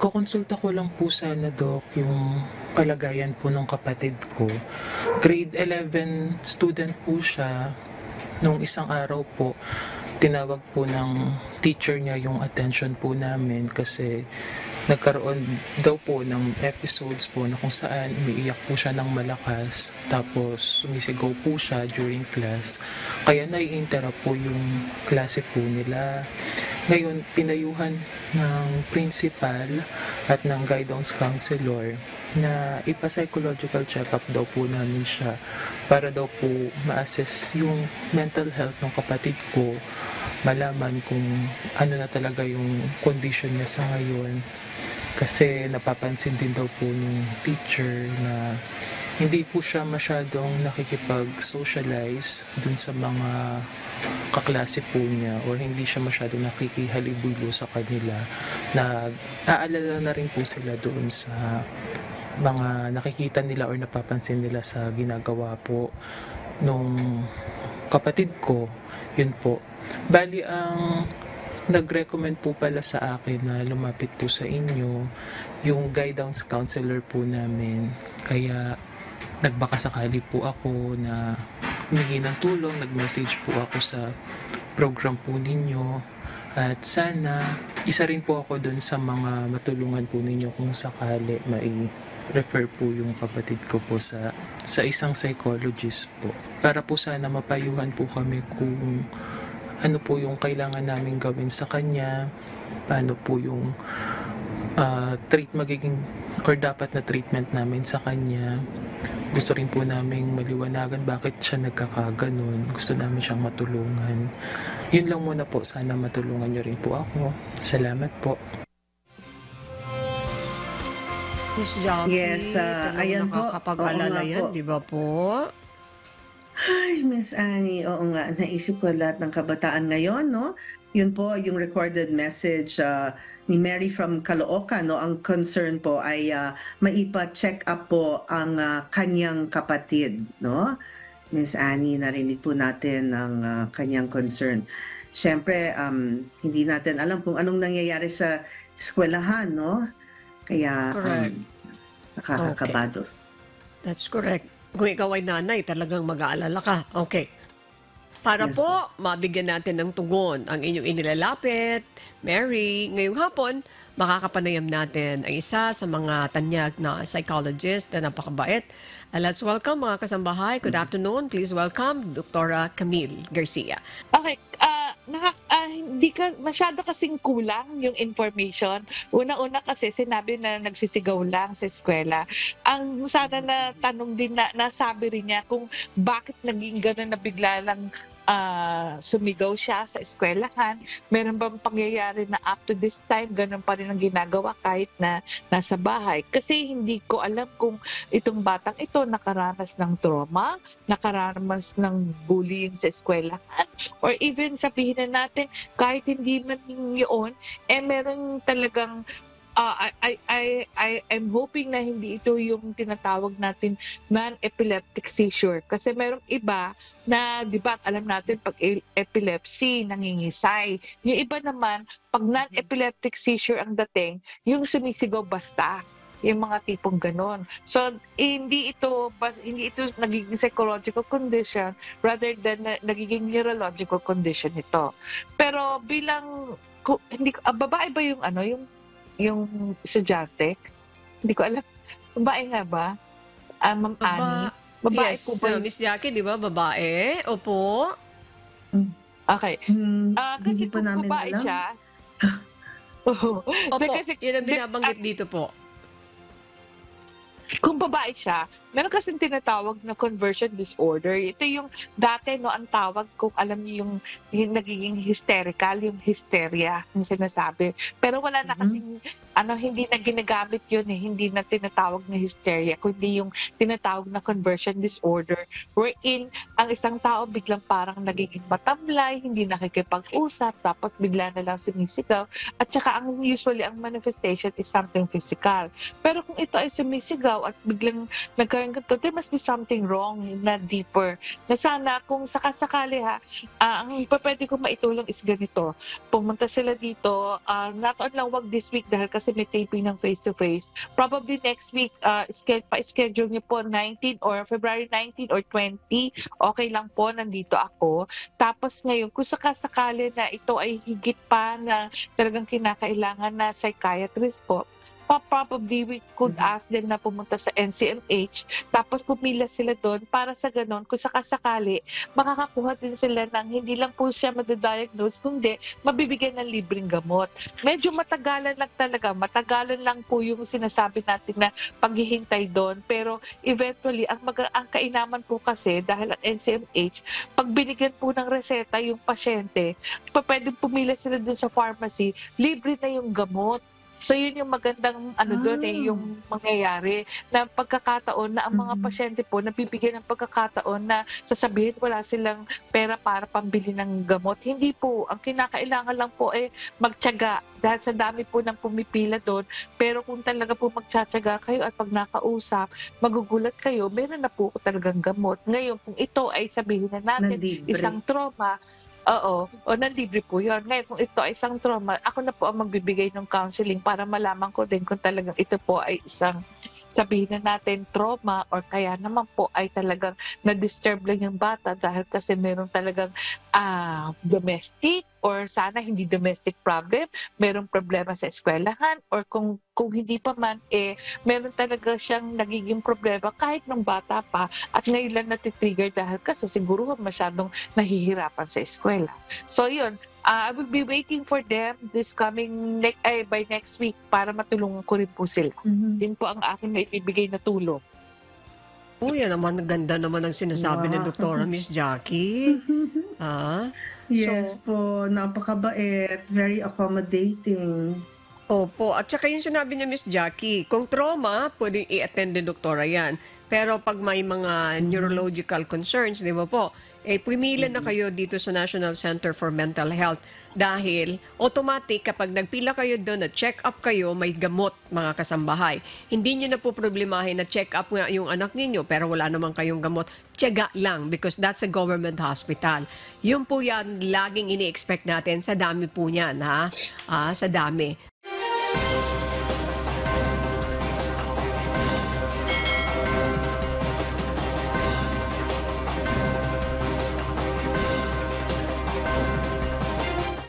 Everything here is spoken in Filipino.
Kokonsulta ko lang po sana, Dok, yung kalagayan po ng kapatid ko. Grade 11 student po siya. Nung isang araw po, tinawag po ng teacher niya yung attention po namin kasi nagkaroon daw po ng episodes po na kung saan umiiyak po siya ng malakas tapos sumisigaw po siya during class. Kaya nai-interrupt po yung klase po nila. Ngayon, pinayuhan ng principal at ng guidance counselor na ipa-psychological check-up daw po namin siya para daw po ma-assess yung mental health ng kapatid ko, malaman kung ano na talaga yung condition niya sa ngayon. Kasi napapansin din daw po ng teacher na hindi po siya masyadong nakikipag-socialize dun sa mga kaklase po niya or hindi siya masyadong nakikihalubilo sa kanila. Nag-aalala na rin po sila doon sa mga nakikita nila or napapansin nila sa ginagawa po nung kapatid ko. Yun po. Bali, ang nag-recommend po pala sa akin na lumapit po sa inyo yung guidance counselor po namin. Kaya nagbaka sakali po ako na humingi ng tulong, nag-message po ako sa program po ninyo at sana isa rin po ako dun sa mga matulungan po ninyo kung sakali refer po yung kapatid ko po sa isang psychologist po para po sana mapayuhan po kami kung ano po yung kailangan namin gawin sa kanya, paano po yung magiging or dapat na treatment namin sa kanya. Gusto rin po naming maliwanagan bakit siya nagkakaganon. Gusto namin siyang matulungan. Yun lang muna po. Sana matulungan niyo rin po ako. Salamat po. Miss Jackie, Yes, ayan po. nakakapag-alala Oo nga yan, po. di ba po? Ay, Miss Annie, oo nga, naisip ko lahat ng kabataan ngayon, no? Yun po, yung recorded message ni Mary from Caloocan, no? Ang concern po ay maipa-check up po ang kanyang kapatid, no? Miss Annie, narinig po natin ang kanyang concern. Siyempre, hindi natin alam kung anong nangyayari sa eskwelahan, no? Kaya, Correct. nakakakabado. That's correct. Kung ikaw ay nanay, talagang mag-aalala ka. Okay. Para Yes, po, mabigyan natin ng tugon ang inyong inilalapit, Mary, ngayong hapon, makakapanayam natin ang isa sa mga tanyag na psychologist na napakabait. Let's welcome mga kasambahay. Good afternoon. Please welcome Dr. Camille Garcia. Okay, hindi ka masyado kasing kulang yung information. Una-una kasi sinabi na nagsisigaw lang sa eskwela. Ang sana na tanong din na nasabi rin niya kung bakit naging gano'n na bigla lang sumigaw siya sa eskwelahan. Meron bang pangyayari na up to this time gano'n pa rin ang ginagawa kahit na nasa bahay? Kasi hindi ko alam kung itong batang ito nakaranas ng trauma, nakaranas ng bullying sa eskwelahan, or even sabihin na natin kahit hindi man yun, meron talagang I'm hoping na hindi ito yung tinatawag natin non-epileptic seizure. Kasi merong iba na, di ba, alam natin pag epilepsy, nangingisay. Yung iba naman, pag non-epileptic seizure ang dating, yung sumisigaw basta. Yung mga tipong ganon. So, hindi ito nagiging psychological condition rather than nagiging neurological condition ito. Pero bilang, babae ba yung estudyante? Hindi ko alam. Babae nga ba? Ma'am Annie? Babae Yes, po ba? Miss Jackie, di ba? Babae? Opo. Okay. Kasi Hindi pa kung namin babae alam. siya, Oo. Opo, Kasi, yun ang binabanggit dito po. kung babae siya, meron kasing tinatawag na conversion disorder. Ito yung dati, no, ang tawag, kung alam niyo yung nagiging hysterical, yung hysteria, yung sinasabi. Pero wala na kasing, hindi na ginagamit yun hindi na tinatawag na hysteria, kundi yung tinatawag na conversion disorder, wherein ang isang tao biglang parang nagiging matamlay, hindi nakikipag-usap, tapos bigla na lang sumisigaw. At saka usually ang manifestation is something physical. Pero kung ito ay sumisigaw daw at biglang nagkaroon ganito, there must be something wrong na deeper. Na sana kung sakasakali ang pwede ko maitulong is ganito. Pumunta sila dito, not on lang wag this week dahil kasi may taping ng face-to-face. Probably next week, pa-schedule niyo po 19 or February 19 or 20. Okay lang po, nandito ako. Tapos ngayon, kung sakasakali na ito ay higit pa na talagang kinakailangan na psychiatrist po, probably we could ask them na pumunta sa NCMH, tapos pumila sila doon para sa ganon, kung sakasakali, makakakuha din sila ng hindi lang po siya madadiagnose, kundi mabibigyan ng libreng gamot. Medyo matagalan lang talaga, matagalan lang po yung sinasabi natin na paghihintay doon, pero eventually, ang kainaman po kasi, dahil ang NCMH, pag binigyan po ng reseta yung pasyente, pwedeng pumila sila doon sa pharmacy, libre na yung gamot. So yun yung magandang doon yung mangyayari na pagkakataon na ang mga pasyente po nabibigyan ng pagkakataon na sasabihin wala silang pera para pambili ng gamot. Hindi po. Ang kinakailangan lang po ay magtiyaga dahil sa dami po ng pumipila doon. Pero kung talaga po magtsatsaga kayo at pag nakausap, magugulat kayo, meron na po talagang gamot. Ngayon, kung ito ay sabihin na natin isang trauma, oo, o nanlibre po yun. Ngayon, kung ito ay isang trauma, ako na po ang magbibigay ng counseling para malaman ko din kung talagang ito po ay isang sabihin na natin trauma or kaya naman po ay talagang na-disturb lang yung bata dahil kasi meron talagang domestic or sana hindi domestic problem, merong problema sa eskwelahan or kung hindi pa man, meron talaga siyang nagiging problema kahit nung bata pa at ngayon lang natitrigger dahil kasi siguro masyadong nahihirapan sa eskwela. So yun, I will be waiting for them this coming by next week para matulungan ko rin po sila. Din po ang aking maibibigay na tulong. Yan naman, ganda naman ang sinasabi ng Doktora Miss Jackie. Yes po, napakabait, very accommodating. Opo, at saka yung sinabi ni Miss Jackie, kung trauma, pwedeng i-attend din doktora yan. Pero pag may mga neurological concerns, di ba po, pumila na kayo dito sa National Center for Mental Health dahil automatic kapag nagpila kayo doon at check up kayo, may gamot mga kasambahay. Hindi nyo na po problemahin na check up nga yung anak ninyo pero wala naman kayong gamot. Tiyaga lang because that's a government hospital. Yun po yan laging ini-expect natin sa dami po niyan, ha? Sa dami.